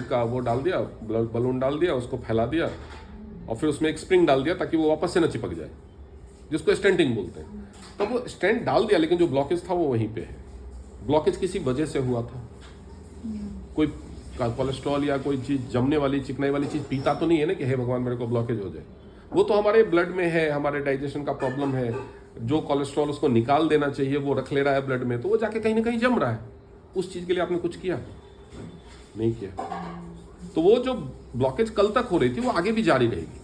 Plastic का वो डाल दिया, बलून डाल दिया, उसको फैला दिया और फिर उसमें एक स्प्रिंग डाल दिया ताकि वो वापस से न चिपक जाए, जिसको स्टेंटिंग बोलते हैं। तो वो स्टेंट डाल दिया, लेकिन जो ब्लॉकेज था वो वहीं पे है। ब्लॉकेज किसी वजह से हुआ था, कोई कोलेस्ट्रॉल या कोई चीज़ जमने वाली चिकनाई वाली चीज़ पीता तो नहीं है ना कि हे भगवान मेरे को ब्लॉकेज हो जाए। वो तो हमारे ब्लड में है, हमारे डाइजेशन का प्रॉब्लम है, जो कोलेस्ट्रॉल उसको निकाल देना चाहिए वो रख ले रहा है ब्लड में, तो वो जाके कहीं ना कहीं जम रहा है। उस चीज़ के लिए आपने कुछ किया नहीं किया, तो वो जो ब्लॉकेज कल तक हो रही थी वो आगे भी जारी रहेगी।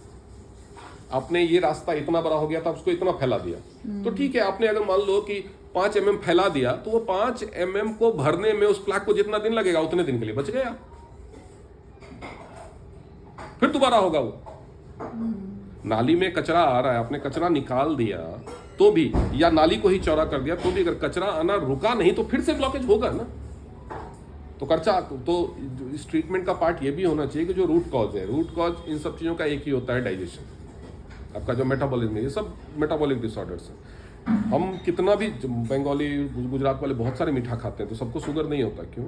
आपने ये रास्ता इतना बड़ा हो गया था, उसको इतना फैला दिया, तो ठीक है। आपने अगर मान लो कि 5 mm फैला दिया, तो वो 5 mm को भरने में उस प्लाक को जितना दिन लगेगा उतने दिन के लिए बच गया, फिर दोबारा होगा वो। नाली में कचरा आ रहा है, आपने कचरा निकाल दिया तो भी, या नाली को ही चौड़ा कर दिया तो भी, अगर कचरा आना रुका नहीं तो फिर से ब्लॉकेज होगा ना। तो खर्चा तो इस ट्रीटमेंट का पार्ट ये भी होना चाहिए कि जो रूट कॉज है, रूट कॉज इन सब चीज़ों का एक ही होता है, डाइजेशन। आपका जो मेटाबॉलिज्म है, ये सब मेटाबॉलिक डिसऑर्डर्स हैं। हम कितना भी, बंगाली गुजरात वाले बहुत सारे मीठा खाते हैं तो सबको शुगर नहीं होता, क्यों?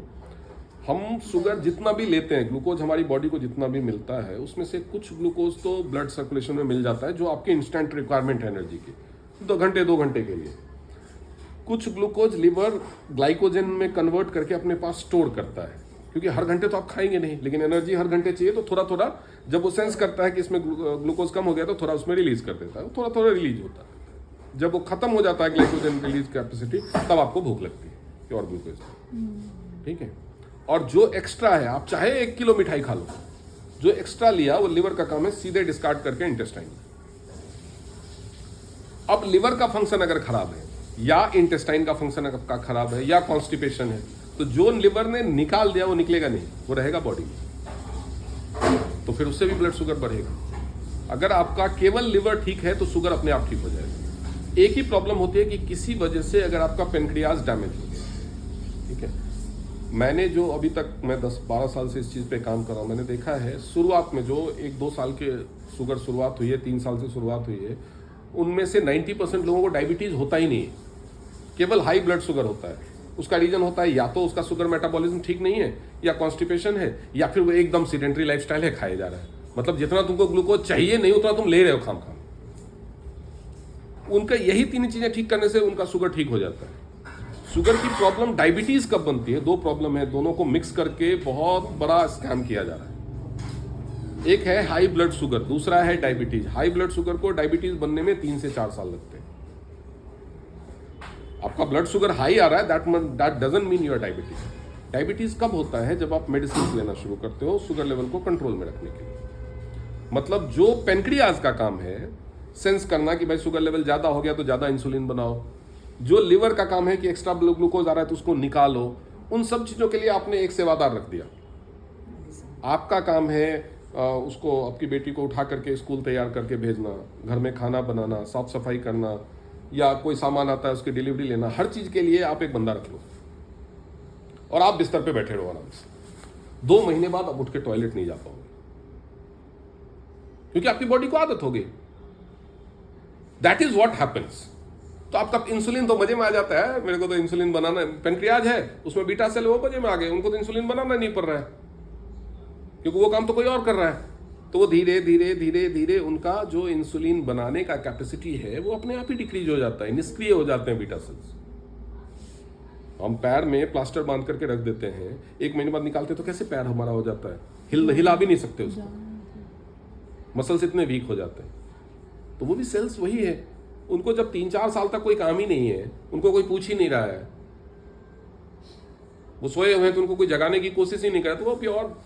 हम शुगर जितना भी लेते हैं, ग्लूकोज हमारी बॉडी को जितना भी मिलता है, उसमें से कुछ ग्लूकोज तो ब्लड सर्कुलेशन में मिल जाता है, जो आपकी इंस्टेंट रिक्वायरमेंट है एनर्जी की, 2 घंटे के लिए। कुछ ग्लूकोज लिवर ग्लाइकोजन में कन्वर्ट करके अपने पास स्टोर करता है, क्योंकि हर घंटे तो आप खाएंगे नहीं, लेकिन एनर्जी हर घंटे चाहिए, तो थोड़ा थोड़ा जब वो सेंस करता है कि इसमें ग्लूकोज कम हो गया तो थोड़ा उसमें रिलीज कर देता है, थोड़ा थोड़ा रिलीज होता है। जब वो खत्म हो जाता है ग्लाइकोजन रिलीज कैपेसिटी, तब आपको भूख लगती है कि और ग्लूकोज, ठीक है। और जो एक्स्ट्रा है, आप चाहे 1 किलो मिठाई खा लो, जो एक्स्ट्रा लिया वो लिवर का काम है सीधे डिस्कार्ड करके इंटेस्टाइन में। अब लिवर का फंक्शन अगर खराब है, या इंटेस्टाइन का फंक्शन आपका खराब है, या कॉन्स्टिपेशन है, तो जो लिवर ने निकाल दिया वो निकलेगा नहीं, वो रहेगा बॉडी में, तो फिर उससे भी ब्लड शुगर बढ़ेगा। अगर आपका केवल लिवर ठीक है तो शुगर अपने आप ठीक हो जाएगा। एक ही प्रॉब्लम होती है कि किसी वजह से अगर आपका पेनक्रियाज डैमेज हो गया, ठीक है। मैंने जो अभी तक, मैं 10-12 साल से इस चीज़ पे काम कर रहा हूँ, मैंने देखा है शुरुआत में जो 1-2 साल के शुगर शुरुआत हुई है, 3 साल से शुरुआत हुई है, उनमें से 90% लोगों को डायबिटीज़ होता ही नहीं है, केवल हाई ब्लड शुगर होता है। उसका रीजन होता है या तो उसका शुगर मेटाबॉलिज्म ठीक नहीं है, या कॉन्स्टिपेशन है, या फिर वो एकदम सीडेंट्री लाइफस्टाइल है, खाया जा रहा है। मतलब जितना तुमको ग्लूकोज चाहिए नहीं उतना तुम ले रहे हो खाम। उनका यही 3 चीजें ठीक करने से उनका शुगर ठीक हो जाता है। शुगर की प्रॉब्लम डायबिटीज कब बनती है? 2 प्रॉब्लम है, दोनों को मिक्स करके बहुत बड़ा स्कैम किया जा रहा है। एक है हाई ब्लड शुगर, दूसरा है डायबिटीज। हाई ब्लड शुगर को डायबिटीज बनने में 3 से 4 साल लगते हैं। आपका ब्लड शुगर हाई आ रहा है, that doesn't mean you are diabetes. Diabetes कब होता है? जब आप मेडिसिन लेना शुरू करते हो शुगर लेवल को कंट्रोल में रखने के लिए। मतलब जो पेनक्रियाज का काम है सेंस करना कि भाई शुगर लेवल ज्यादा हो गया तो ज्यादा इंसुलिन बनाओ, जो लिवर का काम है कि एक्स्ट्रा ग्लूकोज आ रहा है तो उसको निकालो, उन सब चीजों के लिए आपने एक सेवादार रख दिया। आपका काम है उसको, आपकी बेटी को उठा करके स्कूल तैयार करके भेजना, घर में खाना बनाना, साफ सफाई करना, या कोई सामान आता है उसकी डिलीवरी लेना, हर चीज के लिए आप एक बंदा रख लो और आप बिस्तर पे बैठे रहो आराम से। 2 महीने बाद आप उठ के टॉयलेट नहीं जा पाओगे, क्योंकि आपकी बॉडी को आदत हो गई। That is what happens. तो आपका इंसुलिन तो मजे में आ जाता है, मेरे को तो इंसुलिन बनाना, पेनक्रियाज है उसमें बीटा सेल वो मजे में आ गए, उनको तो इंसुलिन बनाना नहीं पड़ रहा है क्योंकि वो काम तो कोई और कर रहा है। तो वो धीरे धीरे धीरे धीरे उनका जो इंसुलिन बनाने का कैपेसिटी है वो अपने आप ही डिक्रीज हो जाता है, निष्क्रिय हो जाते हैं बीटा सेल्स। हम पैर में प्लास्टर बांध करके रख देते हैं, 1 महीने बाद निकालते तो कैसे पैर हमारा हो जाता है, हिला भी नहीं सकते उसको, मसल्स इतने वीक हो जाते हैं। तो वो भी सेल्स वही है, उनको जब 3-4 साल तक कोई काम ही नहीं है, उनको कोई पूछ ही नहीं रहा है, वो सोए हुए हैं तो उनको कोई जगाने की कोशिश ही नहीं करे, तो वो प्योर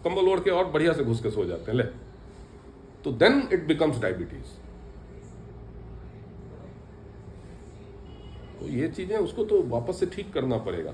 कंबल ओढ़ के और बढ़िया से घुस के सो जाते हैं। ले तो देन इट बिकम्स डायबिटीज। तो ये चीजें उसको तो वापस से ठीक करना पड़ेगा।